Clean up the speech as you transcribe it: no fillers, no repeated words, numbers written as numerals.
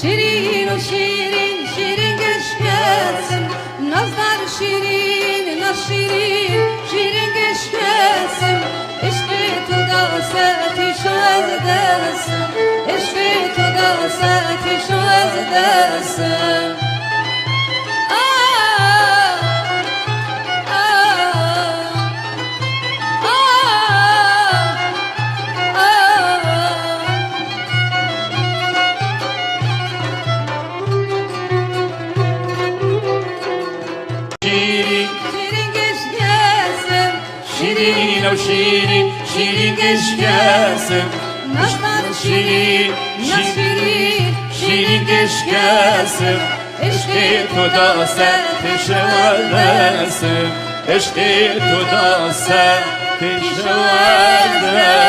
شیرین و شیرین شیرین گشکسم نازدار شیرین ناشیرین شیرین گشکسم عشق تو داستیشو از دستم عشق تو داستیشو از دستم شیرین و شیرین شیرین گشکسم نازدار شیرین ناشیرین شیرین گشکسم عشق تو داستش وردسم عشق تو داستش وردسم